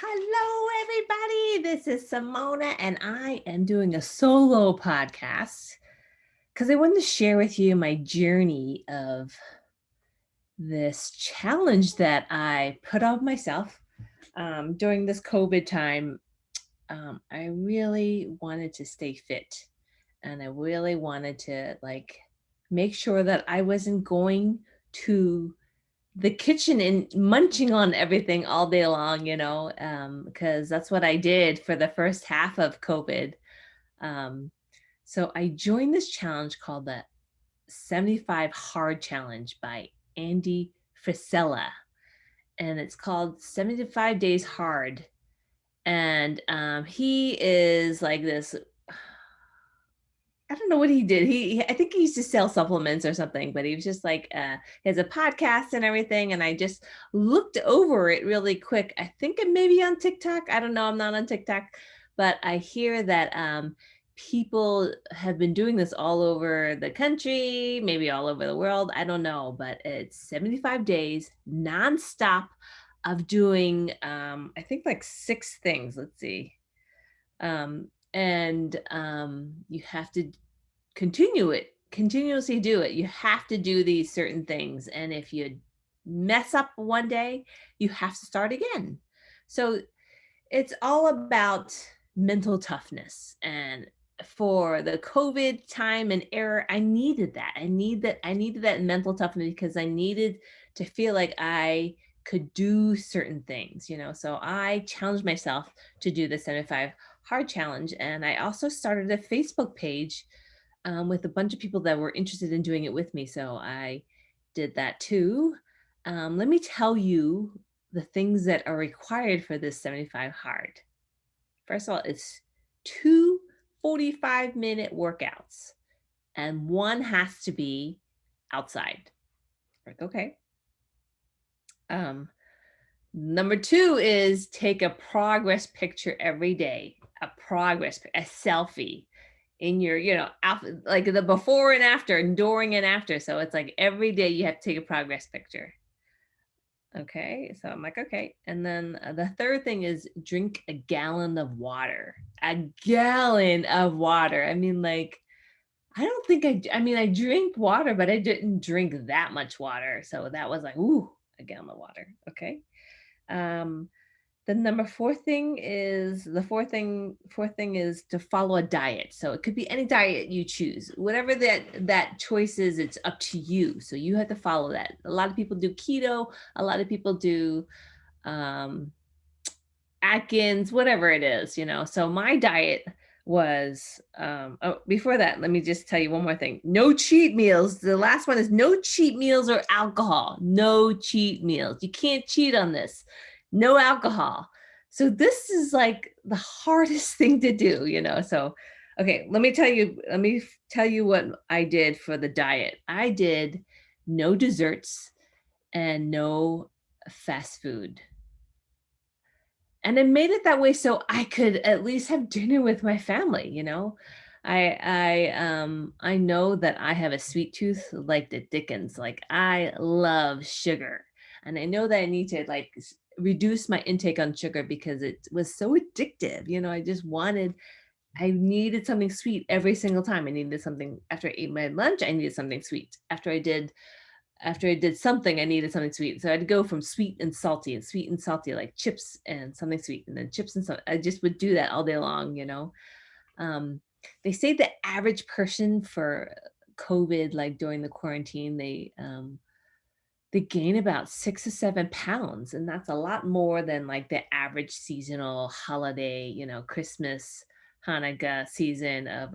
Hello, everybody. This is Simona, and I am doing a solo podcast because I wanted to share with you my journey of this challenge that I put on myself during this COVID time. I really wanted to stay fit, and I really wanted to make sure that I wasn't going to the kitchen and munching on everything all day long, because that's what I did for the first half of COVID. Um, so I joined this challenge called the 75 Hard Challenge by Andy Frisella, and it's called 75 Days Hard. And he is like this. I don't know what he did. I think he used to sell supplements or something, but he was just he has a podcast and everything. And I just looked over it really quick. I think it may be on TikTok. I don't know. I'm not on TikTok, but I hear that people have been doing this all over the country, maybe all over the world. I don't know, but it's 75 days nonstop of doing, I think like six things. Let's see. And you have to continuously do it. You have to do these certain things, and if you mess up one day, you have to start again. So it's all about mental toughness. And for the COVID time and era, I needed that. I needed that mental toughness because I needed to feel like I could do certain things, So I challenged myself to do the 75 hard challenge. And I also started a Facebook page with a bunch of people that were interested in doing it with me. So I did that too. Let me tell you the things that are required for this 75 hard. First of all, it's two 45-minute workouts, and one has to be outside. Like, okay. Um, Number two is take a progress picture every day, a selfie in your, like the before and after, and during and after. So it's like every day you have to take a progress picture. Okay. So I'm like, okay. And then the third thing is drink a gallon of water. A gallon of water. I mean, like, I don't think I mean, I drink water, but I didn't drink that much water. So that was like, ooh, a gallon of water. Okay. Um, the number fourth thing is to follow a diet. So it could be any diet you choose. Whatever that choice is, it's up to you. So you have to follow that. A lot of people do keto, a lot of people do um Atkins, whatever it is, So my diet was before that, let me just tell you one more thing. No cheat meals. The last one is no cheat meals or alcohol. No cheat meals. You can't cheat on this. No alcohol. So this is like the hardest thing to do, So okay, let me tell you what I did for the diet. I did no desserts and no fast food. And I made it that way so I could at least have dinner with my family. I know that I have a sweet tooth like the Dickens. Like I love sugar. And I know that I need to reduce my intake on sugar because it was so addictive. I needed something sweet every single time. I needed something after I ate my lunch, I needed something sweet. After I did something, I needed something sweet. So I'd go from sweet and salty, like chips and something sweet, and then chips and something. I just would do that all day long. Um, they say the average person for COVID, like during the quarantine, they gain about 6 to 7 pounds, and that's a lot more than like the average seasonal holiday, Christmas, Hanukkah season of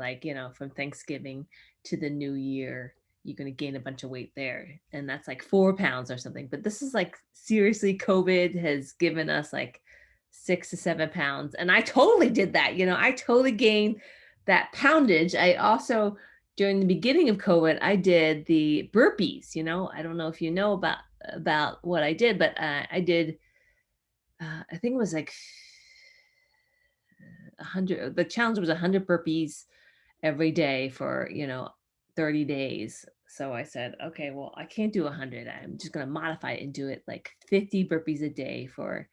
from Thanksgiving to the New Year. You're going to gain a bunch of weight there, and that's like 4 pounds or something. But this is like seriously, COVID has given us like 6 to 7 pounds, and I totally did that. I totally gained that poundage. I also during the beginning of COVID, I did the burpees. I don't know if you know about what I did, but I did. I think it was like 100. The challenge was 100 burpees every day for 30 days. So I said, okay, well, I can't do 100. I'm just going to modify it and do it like 50 burpees a day for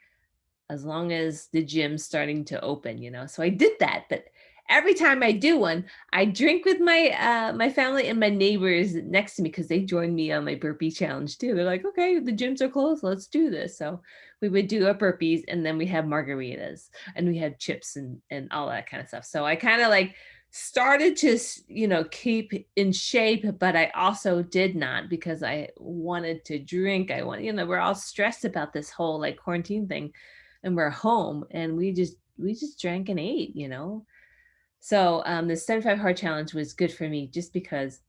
as long as the gym's starting to open, So I did that, but every time I do one, I drink with my family and my neighbors next to me because they joined me on my burpee challenge too. They're like, okay, the gyms are closed, let's do this. So we would do our burpees, and then we have margaritas, and we had chips and all that kind of stuff. So I kind of like started to keep in shape, but I also did not, because I wanted to drink. I want, we're all stressed about this whole like quarantine thing, and we're home, and we just drank and ate. So the 75 hard challenge was good for me just because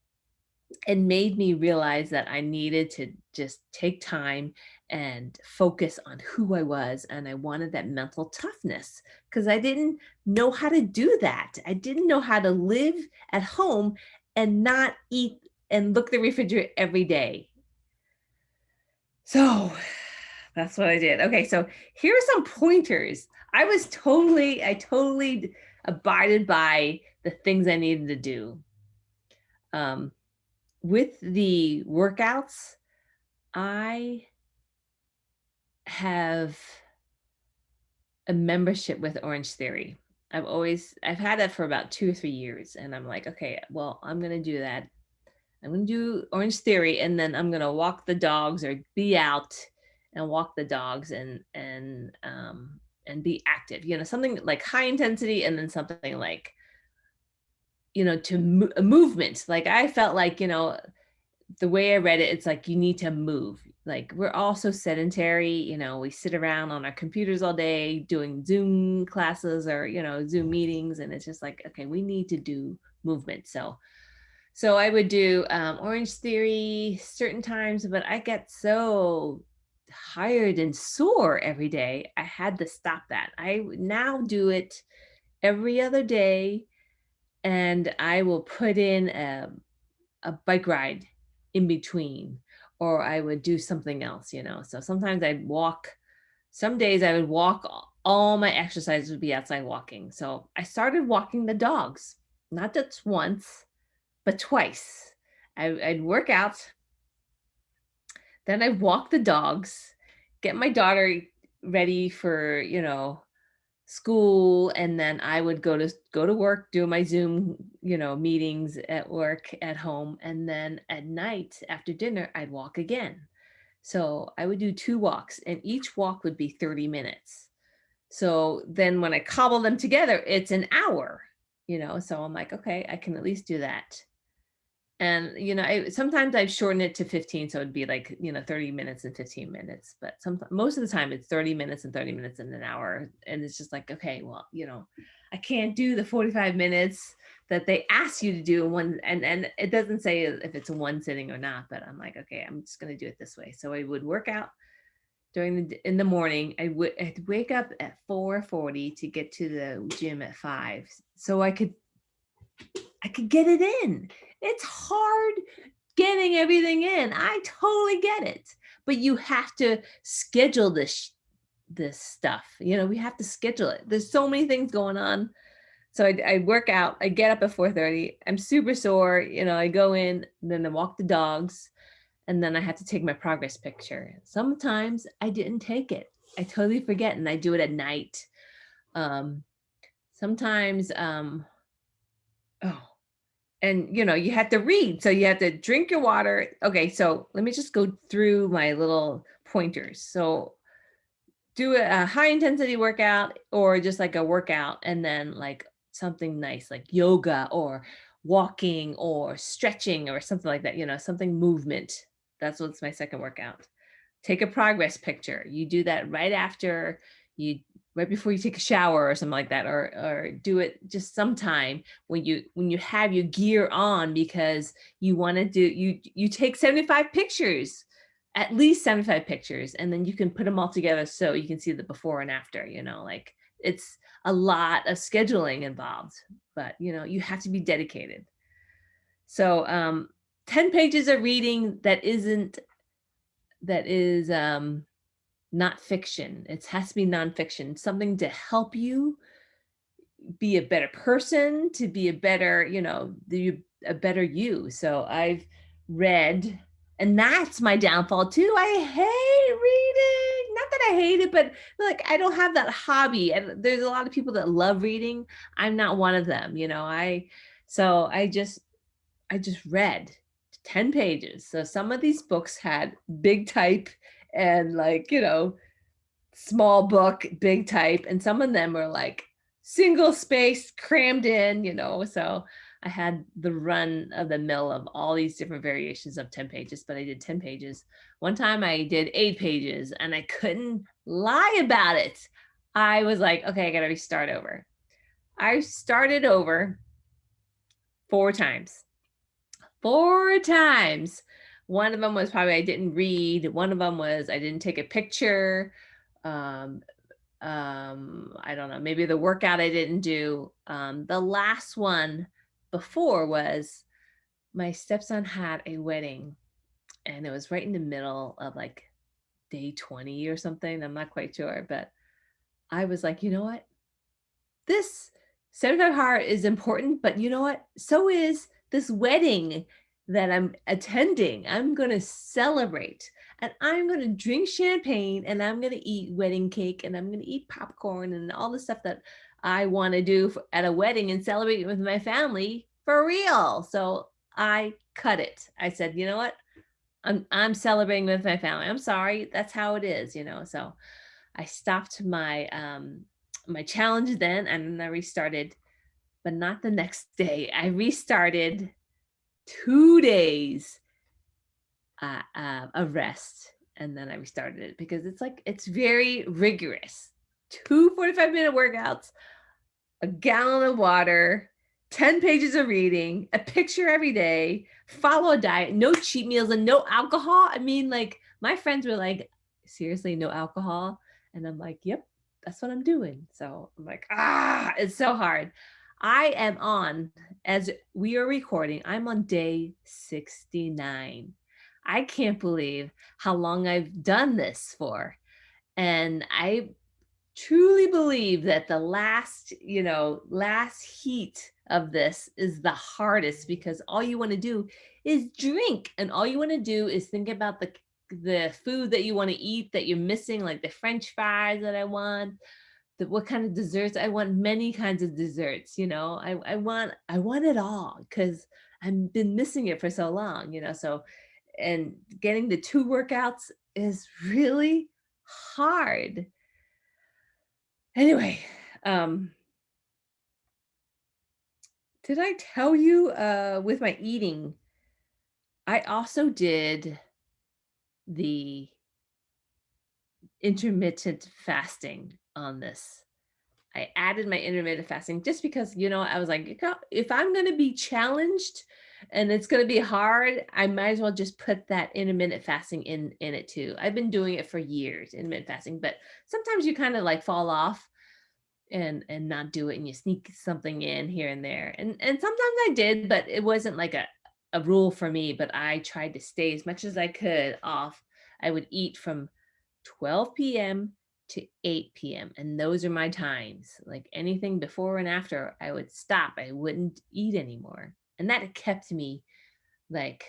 it made me realize that I needed to just take time and focus on who I was. And I wanted that mental toughness because I didn't know how to do that. I didn't know how to live at home and not eat and look at the refrigerator every day. So that's what I did. Okay, so here are some pointers. I totally abided by the things I needed to do. With the workouts, I have a membership with Orange Theory. I've had that for about 2 or 3 years, and I'm like, okay, well, I'm gonna do that. I'm gonna do Orange Theory, and then I'm gonna walk the dogs or be out and walk the dogs and be active. Something like high intensity, and then something like a movement. Like I felt like the way I read it, it's like you need to move. Like we're all so sedentary, we sit around on our computers all day doing Zoom classes or Zoom meetings, and it's just like, okay, we need to do movement. So I would do Orange Theory certain times, but I get so tired and sore every day. I had to stop that. I now do it every other day, and I will put in a bike ride in between, or I would do something else. So sometimes I'd walk. Some days I would walk. All my exercise would be outside walking. So I started walking the dogs, not just once, but twice. I'd work out, then I'd walk the dogs, get my daughter ready for, school, and then I would go to work, do my Zoom, meetings at work, at home, and then at night after dinner I'd walk again. So I would do 2 walks, and each walk would be 30 minutes. So then when I cobble them together, it's an hour. So I'm like, okay, I can at least do that. And sometimes I've shortened it to 15, so it'd be like 30 minutes and 15 minutes, but most of the time it's 30 minutes and 30 minutes and an hour, and it's just like, okay, well, I can't do the 45 minutes that they ask you to do in one, and it doesn't say if it's one sitting or not, but I'm like, okay, I'm just going to do it this way. So I would work out in the morning. I'd wake up at 4:40 to get to the gym at 5, so I could get it in. It's hard getting everything in. I totally get it. But you have to schedule this stuff. We have to schedule it. There's so many things going on. So I work out. I get up at 4:30. I'm super sore. I go in, then I walk the dogs, and then I have to take my progress picture. Sometimes I didn't take it. I totally forget, and I do it at night. Sometimes, and you have to read, so you have to drink your water. Okay, so let me just go through my little pointers. So do a high intensity workout, or just like a workout, and then like something nice like yoga or walking or stretching or something like that, something movement. That's what's my second workout. Take a progress picture. You do that right before you take a shower or something like that, or do it just sometime when you have your gear on, because you want to you take 75 pictures, at least 75 pictures, and then you can put them all together so you can see the before and after. Like it's a lot of scheduling involved, but you have to be dedicated. So 10 pages of reading that is not fiction. It has to be nonfiction, something to help you be a better person, to be a better, a better you. So I've read, and that's my downfall too. I hate not that I hate it, but like I don't have that hobby. And there's a lot of people that love reading. I'm not one of them, you know. So I just read 10 pages. So some of these books had big type and like, you know, small book, big type, and some of them were like single space crammed in, you know. So I had the run of the mill of all these different variations of 10 pages, but I did 10 pages. One time I did 8 pages and I couldn't lie about it. I was like, okay, I got to restart over. I started over 4 times. 4 times. One of them was probably I didn't read. One of them was I didn't take a picture. Um, I don't know, maybe the workout I didn't do. The last one before was my stepson had a wedding and it was right in the middle of like day 20 or something. I'm not quite sure, but I was like, you know what? This 75 Heart is important, but you know what? So is this wedding that I'm attending. I'm going to celebrate and I'm going to drink champagne and I'm going to eat wedding cake and I'm going to eat popcorn and all the stuff that I want to do at a wedding and celebrate with my family for real. So I cut it. I said, you know what? I'm celebrating with my family. I'm sorry. That's how it is, you know. So I stopped my challenge then and then I restarted, but not the next day. I restarted 2 days of rest and then I restarted it because it's like it's very rigorous. Two 45-minute workouts, a gallon of water, 10 pages of reading, a picture every day, follow a diet, no cheat meals, and no alcohol. I mean, like, my friends were like, seriously, no alcohol? And I'm like, yep, that's what I'm doing. So I'm like, it's so hard. I am on, as we are recording, I'm on day 69. I can't believe how long I've done this for. And I truly believe that the last heat of this is the hardest because all you want to do is drink and all you want to do is think about the food that you want to eat that you're missing, like the french fries that I want, what kind of desserts I want, many kinds of desserts, you know. I want it all because I've been missing it for so long, you know. So and getting the 2 workouts is really hard. Anyway, um, did I tell you with my eating, I also did the intermittent fasting on this. I added my intermittent fasting just because, you know, I was like, if I'm going to be challenged and it's going to be hard, I might as well just put that intermittent fasting in it too. I've been doing it for years, intermittent fasting, but sometimes you kind of like fall off and not do it and you sneak something in here and there and sometimes I did, but it wasn't like a rule for me, but I tried to stay as much as I could off. I would eat from 12 p.m. to 8 p.m. and those are my times. Like anything before and after I would stop. I wouldn't eat anymore, and that kept me like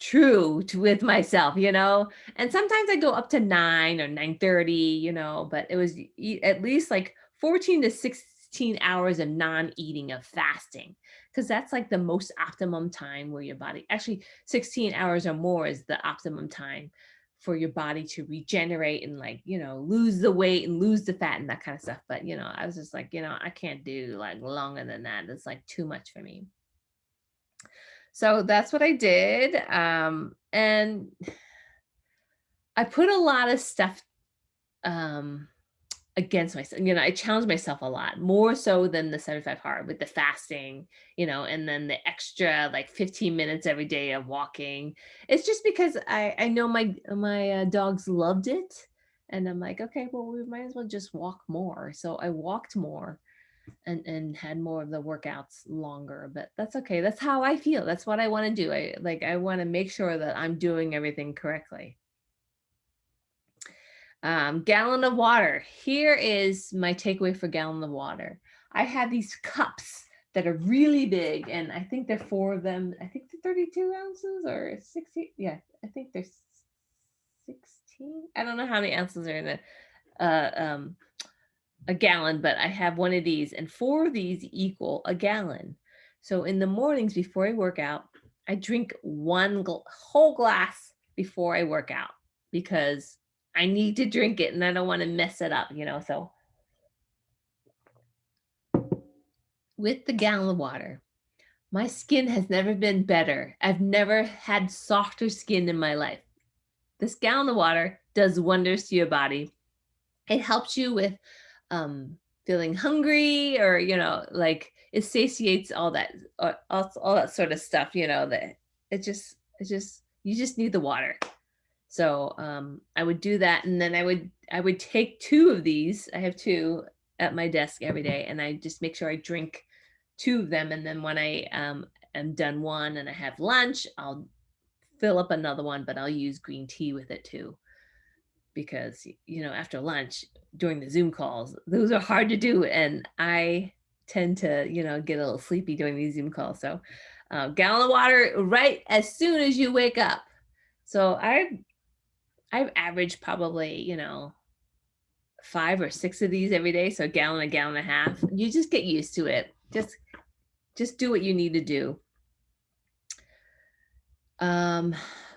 true to with myself, you know. And sometimes I go up to 9 or 9:30, you know, but it was at least like 14 to 16 hours of non-eating, of fasting, because that's like the most optimum time where your body, actually 16 hours or more is the optimum time for your body to regenerate and, like, you know, lose the weight and lose the fat and that kind of stuff. But you know, I was just like, you know, I can't do like longer than that. It's like too much for me. So that's what I did. And I put a lot of stuff um, against myself. You know, I challenged myself a lot, more so than the 75 hard with the fasting, you know, and then the extra like 15 minutes every day of walking. It's just because I know my dogs loved it. And I'm like, okay, well, we might as well just walk more. So I walked more and had more of the workouts longer, but that's okay. That's how I feel. That's what I want to do. I want to make sure that I'm doing everything correctly. Gallon of water. Here is my takeaway for gallon of water. I have these cups that are really big, and I think there are 4 of them. I think they're 32 ounces or 60. Yeah, I think they're 16. 15. I don't know how many ounces are in a gallon, but I have one of these, and 4 of these equal a gallon. So in the mornings before I work out, I drink one whole glass before I work out because I need to drink it and I don't want to mess it up, So with the gallon of water, my skin has never been better. I've never had softer skin in my life. This gallon of water does wonders to your body. It helps you with feeling hungry, or like it satiates all that sort of stuff, that it just you just need the water. So I would do that, and then I would take 2 of these. I have 2 at my desk every day, and I just make sure I drink 2 of them, and then when I am done one and I have lunch, I'll fill up another one, but I'll use green tea with it too, because after lunch during the Zoom calls, those are hard to do, and I tend to get a little sleepy during these Zoom calls. So gallon of water right as soon as you wake up. So I've averaged probably 5 or 6 of these every day, so a gallon and a half. You just get used to it. Just do what you need to do.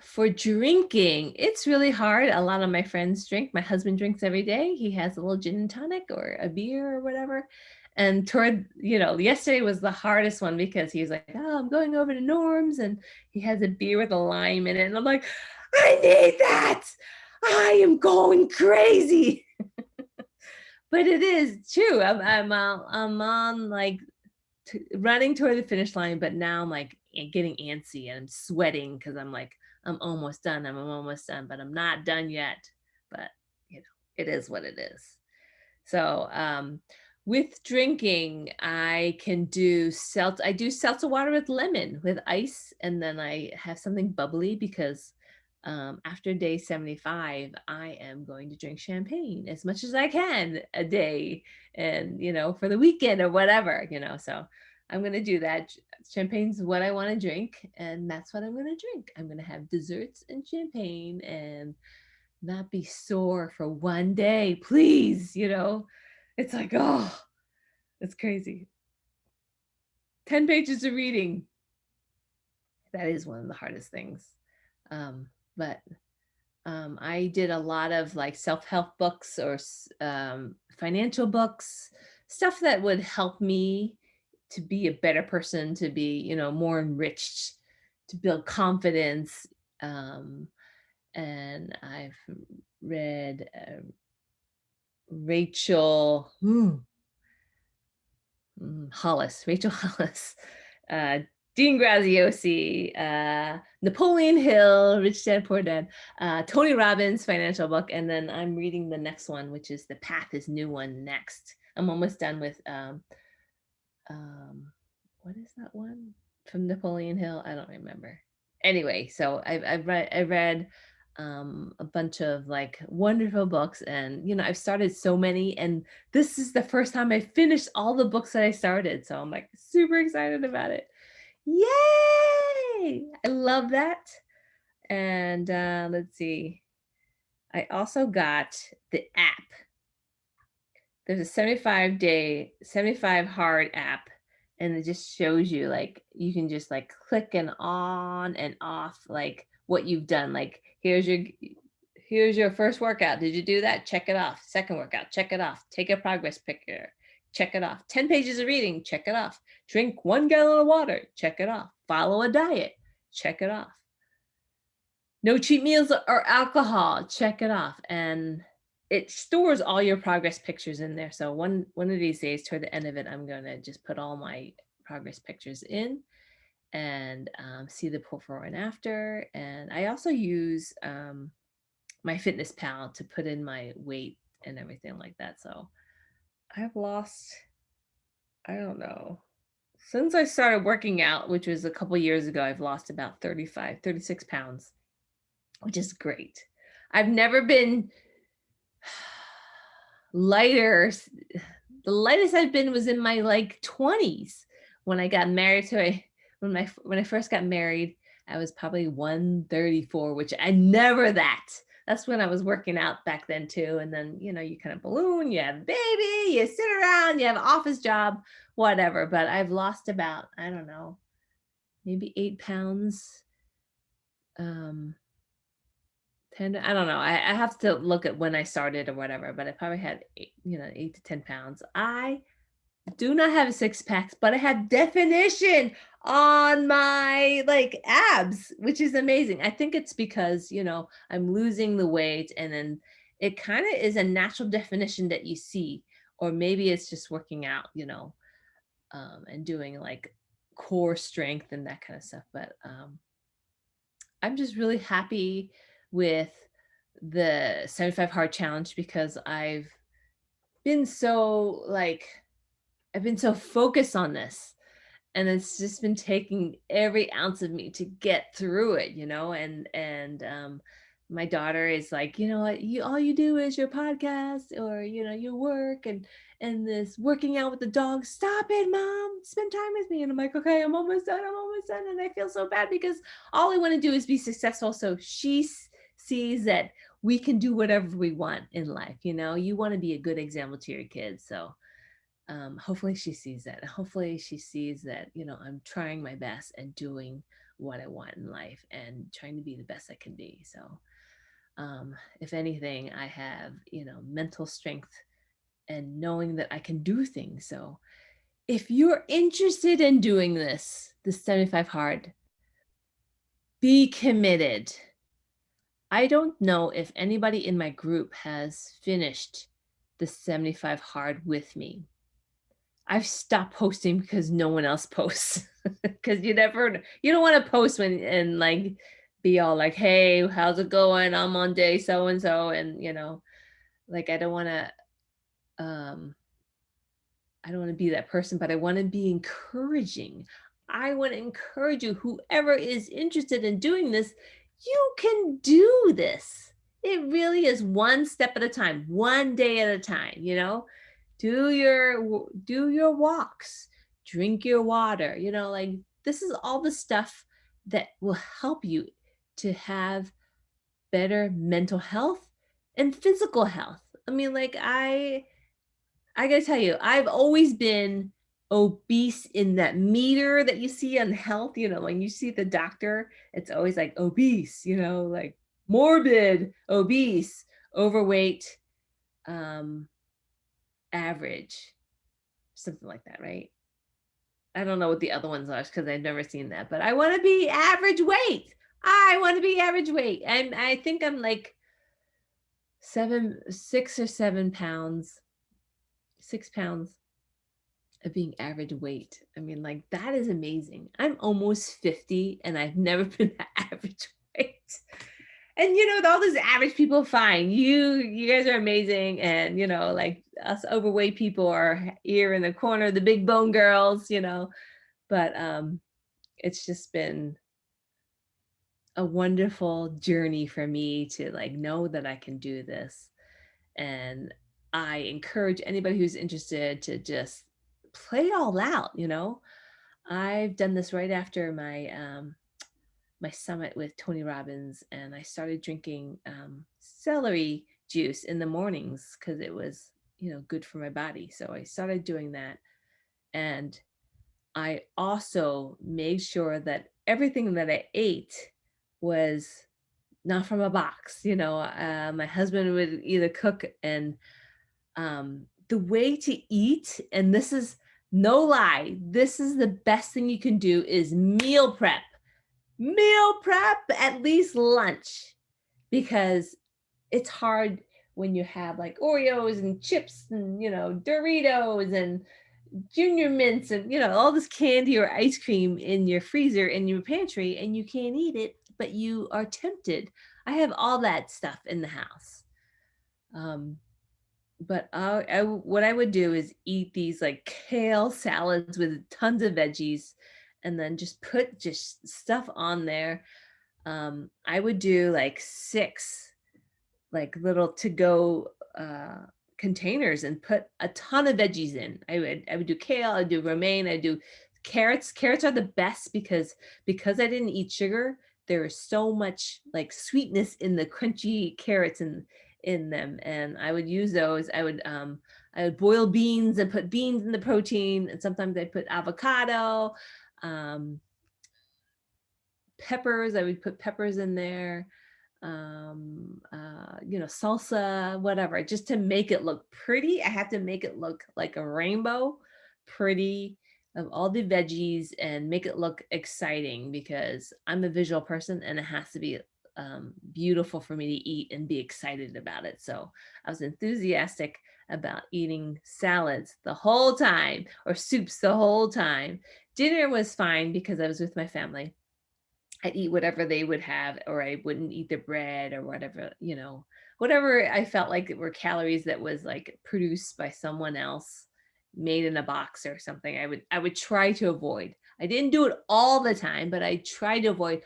For drinking, it's really hard. A lot of my friends drink. My husband drinks every day. He has a little gin and tonic or a beer or whatever. And yesterday was the hardest one because he was like, oh, I'm going over to Norm's, and he has a beer with a lime in it. And I'm like, I need that. I am going crazy. But it is true. I'm on like running toward the finish line, but now I'm like getting antsy and I'm sweating because I'm like, I'm almost done, but I'm not done yet. But it is what it is. So with drinking, I do seltzer water with lemon with ice, and then I have something bubbly because after day 75, I am going to drink champagne as much as I can a day, and for the weekend or whatever, so I'm going to do that. Champagne's what I want to drink, and that's what I'm going to drink. I'm going to have desserts and champagne and not be sore for one day, please. It's like, oh, it's crazy. 10 pages of reading. That is one of the hardest things. But I did a lot of like self-help books or financial books, stuff that would help me to be a better person, to be, more enriched, to build confidence. And I've read Rachel Hollis, Dean Graziosi, Napoleon Hill, Rich Dad Poor Dad, Tony Robbins' financial book, and then I'm reading the next one, which is The Path is New One next. I'm almost done with what is that one from Napoleon Hill? I don't remember. Anyway, so I read a bunch of like wonderful books, and I've started so many, and this is the first time I finished all the books that I started, so I'm like super excited about it. Yay! I love that. And let's see, I also got the app. There's a 75 hard app, and it just shows you, like, you can just like click and on and off like what you've done. Like, here's your first workout. Did you do that? Check it off. Second workout, check it off. Take a progress picture, check it off. 10 pages of reading, check it off. Drink 1 gallon of water, check it off. Follow a diet, check it off. No cheat meals or alcohol, check it off. And it stores all your progress pictures in there. So one of these days, toward the end of it, I'm going to just put all my progress pictures in and see the before and after. And I also use my Fitness Pal to put in my weight and everything like that. So I've lost, I don't know, since I started working out, which was a couple years ago, I've lost about 36 pounds, which is great. I've never been lighter. The lightest I've been was in my like 20s when I got married when I first got married. I was probably 134, which I never that. That's when I was working out back then too. And then, you kind of balloon, you have a baby, you sit around, you have an office job, whatever. But I've lost about, I don't know, maybe 8 pounds. Um, 10, I don't know. I have to look at when I started or whatever, but I probably had 8 to 10 pounds. I do not have a six packs, but I have definition on my like abs, which is amazing. I think it's because, I'm losing the weight and then it kind of is a natural definition that you see, or maybe it's just working out, and doing like core strength and that kind of stuff. But I'm just really happy with the 75 hard challenge because been so like I've been so focused on this, and it's just been taking every ounce of me to get through it, and my daughter is like, you know what, you all you do is your podcast or your work and this working out with the dog. Stop it, mom, spend time with me. And I'm like, okay, I'm almost done, and I feel so bad because all I want to do is be successful. So she sees that we can do whatever we want in life. You want to be a good example to your kids. So hopefully she sees that. Hopefully she sees that, I'm trying my best and doing what I want in life and trying to be the best I can be. So if anything, I have, mental strength and knowing that I can do things. So if you're interested in doing the 75 hard, be committed. I don't know if anybody in my group has finished the 75 hard with me. I've stopped posting because no one else posts. Because you don't want to post when and like be all like, hey, how's it going? I'm on day so and so, and like um I don't want to be that person, but I want to be encouraging. I want to encourage you, whoever is interested in doing this, you can do this. It really is one step at a time, one day at a time, do your walks, drink your water, like this is all the stuff that will help you to have better mental health and physical health. I mean, like I gotta tell you, I've always been obese in that meter that you see on health. When you see the doctor, it's always like obese, like morbid, obese, overweight, um, average, something like that, right? I don't know what the other ones are because I've never seen that, but I want to be average weight. I want to be average weight. And I think I'm like 6 or 7 pounds, 6 pounds of being average weight. I mean, like that is amazing. I'm almost 50 and I've never been average weight. And all those average people, fine. You guys are amazing. And like us overweight people are here in the corner, the big bone girls, but it's just been a wonderful journey for me to like know that I can do this. And I encourage anybody who's interested to just play it all out. I've done this right after my summit with Tony Robbins, and I started drinking celery juice in the mornings because it was good for my body. So I started doing that, and I also made sure that everything that I ate was not from a box. My husband would either cook, and the way to eat, and this is no lie, this is the best thing you can do, is meal prep. Meal prep, at least lunch, because it's hard when you have like Oreos and chips and Doritos and Junior Mints and all this candy or ice cream in your freezer in your pantry, and you can't eat it, but you are tempted. I have all that stuff in the house. But what I would do is eat these like kale salads with tons of veggies, and then just put just stuff on there. I would do like 6 like little to go containers and put a ton of veggies in. I would do kale, I'd do romaine, I do carrots. Carrots are the best because I didn't eat sugar. there is so much like sweetness in the crunchy carrots in them, and I would use those. I would boil beans and put beans in the protein, and sometimes I put avocado, um, peppers. I would put peppers in there, salsa, whatever, just to make it look pretty. I have to make it look like a rainbow, pretty, of all the veggies, and make it look exciting, because I'm a visual person and it has to be beautiful for me to eat and be excited about it. So I was enthusiastic about eating salads the whole time, or soups the whole time. Dinner was fine because I was with my family. I'd eat whatever they would have, or I wouldn't eat the bread or whatever, whatever I felt like it were calories that was like produced by someone else, made in a box or something. I would try to avoid. I didn't do it all the time, but I tried to avoid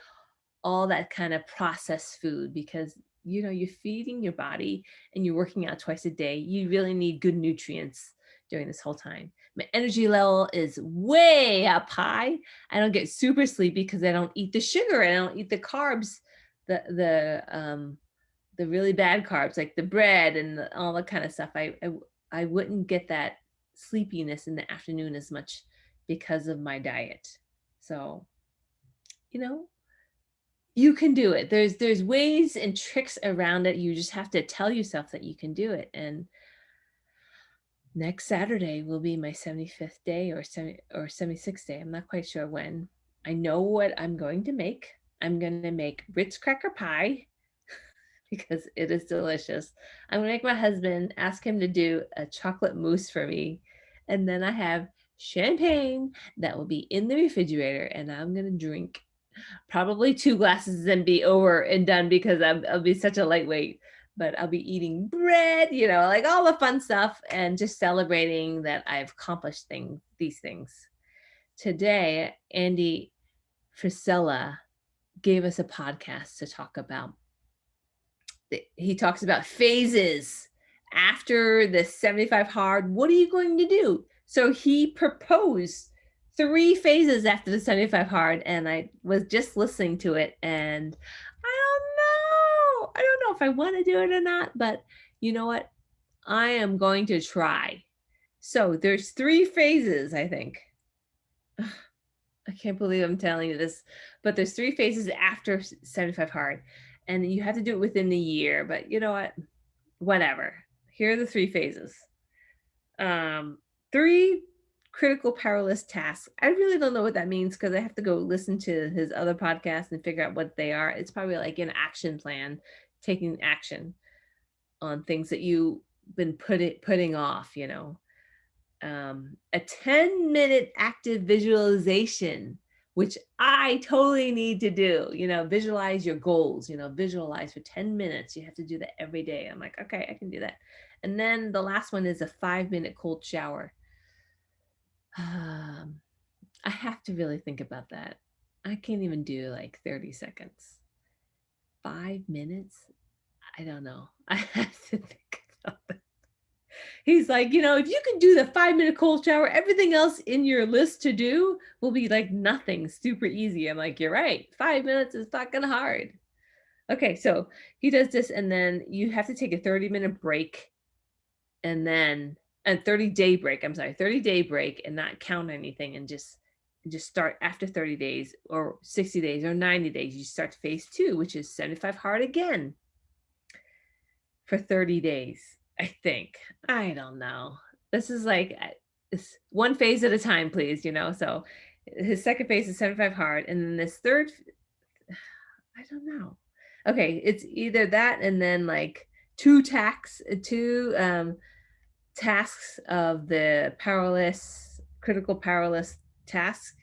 all that kind of processed food, because you're feeding your body and you're working out twice a day. You really need good nutrients during this whole time. My energy level is way up high. I don't get super sleepy because I don't eat the sugar, and I don't eat the carbs, the really bad carbs like the bread and all that kind of stuff. I wouldn't get that sleepiness in the afternoon as much because of my diet. So, you know, you can do it. There's ways and tricks around it. You just have to tell yourself that you can do it. And next Saturday will be my 75th day, or 76th day. I'm not quite sure when. I know what I'm going to make. I'm going to make Ritz cracker pie because it is delicious. I'm going to make my husband, ask him to do a chocolate mousse for me. And then I have champagne that will be in the refrigerator, and I'm going to drink probably 2 glasses and be over and done, because I'll be such a lightweight. But I'll be eating bread, like all the fun stuff, and just celebrating that I've accomplished these things. Today, Andy Frisella gave us a podcast to talk about. He talks about phases after the 75 hard. What are you going to do? So he proposed 3 phases after the 75 hard, and I was just listening to it, and I don't know if I want to do it or not, but you know what? I am going to try. So there's 3 phases, I think. I can't believe I'm telling you this, but there's 3 phases after 75 hard, and you have to do it within the year. But you know what? Whatever. Here are the 3 phases. 3 critical powerless tasks. I really don't know what that means, because I have to go listen to his other podcast and figure out what they are. It's probably like an action plan, taking action on things that you've been putting off. A 10-minute active visualization, which I totally need to do. Visualize your goals. Visualize for 10 minutes. You have to do that every day. I'm like, okay, I can do that. And then the last one is a 5-minute cold shower. I have to really think about that. I can't even do like 30 seconds. 5 minutes? I don't know. I have to think about that. He's like, if you can do the 5-minute cold shower, everything else in your list to do will be like nothing, super easy. I'm like, you're right. 5 minutes is fucking hard. Okay, so he does this, and then you have to take a 30-minute break, and then a 30-day break. I'm sorry, 30-day break, and not count anything, and just start after 30 days or 60 days or 90 days. You start phase 2, which is 75 hard again for 30 days. I think. I don't know. This is like it's one phase at a time, please. So his second phase is 75 hard, and then this third, I don't know. Okay, it's either that, and then like 2 tasks of the critical powerless task,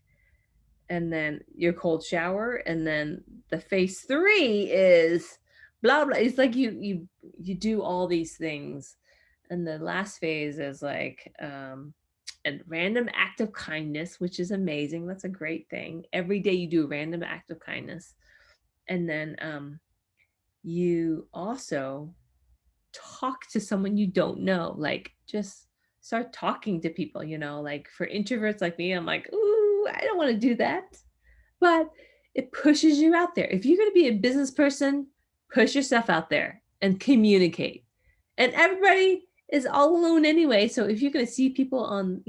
and then your cold shower, and then the phase 3 is blah blah. It's like you do all these things, and the last phase is like a random act of kindness, which is amazing. That's a great thing. Every day you do a random act of kindness, and then you also talk to someone you don't know. Like, just start talking to people. Like for introverts like me, I'm like, ooh, I don't want to do that. But it pushes you out there. If you're going to be a business person, push yourself out there and communicate. And everybody is all alone anyway. So if you're going to see people on,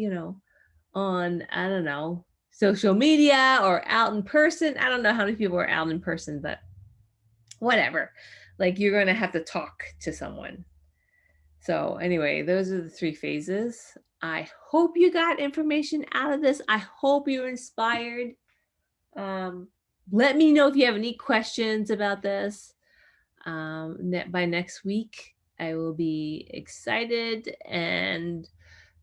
on, I don't know, social media or out in person, I don't know how many people are out in person, but whatever. Like you're going to have to talk to someone. So anyway, those are the 3 phases. I hope you got information out of this. I hope you're inspired. Let me know if you have any questions about this. By next week, I will be excited and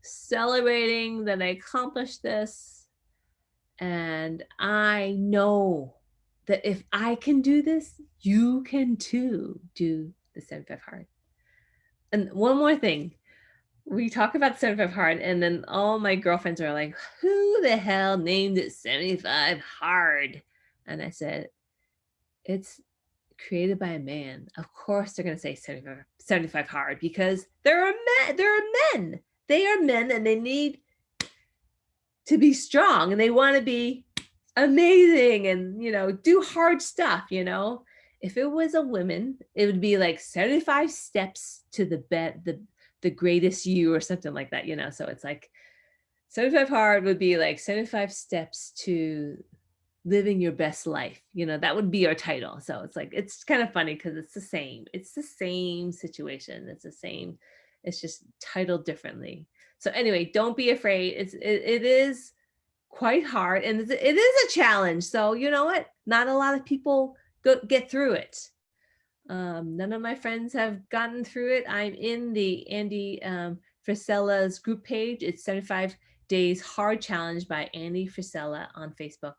celebrating that I accomplished this. And I know that if I can do this, you can too do the 75 hard. And one more thing, we talk about 75 hard, and then all my girlfriends are like, who the hell named it 75 hard? And I said, it's created by a man. Of course they're going to say 75 hard because they're men. They are men and they need to be strong and they want to be amazing and, do hard stuff, If it was a woman, it would be like 75 steps to the greatest you or something like that, So it's like 75 hard would be like 75 steps to living your best life. That would be our title. So it's like, it's kind of funny because it's the same situation. It's just titled differently. So anyway, don't be afraid. It is quite hard and it is a challenge. So you know what? Not a lot of people get through it. None of my friends have gotten through it. I'm in the Andy Frisella's group page. It's 75 Days Hard Challenge by Andy Frisella on Facebook.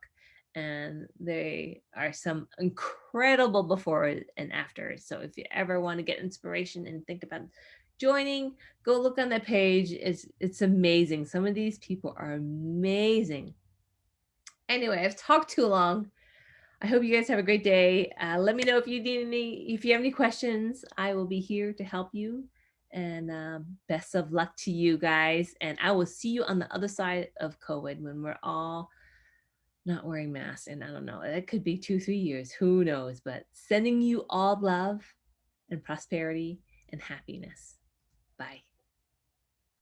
And there are some incredible before and after. So if you ever want to get inspiration and think about joining, go look on the page. It's amazing. Some of these people are amazing. Anyway, I've talked too long. I hope you guys have a great day. Let me know if you have any questions. I will be here to help you. And best of luck to you guys. And I will see you on the other side of COVID when we're all not wearing masks. And I don't know, it could be 2-3 years, who knows, but sending you all love and prosperity and happiness. Bye.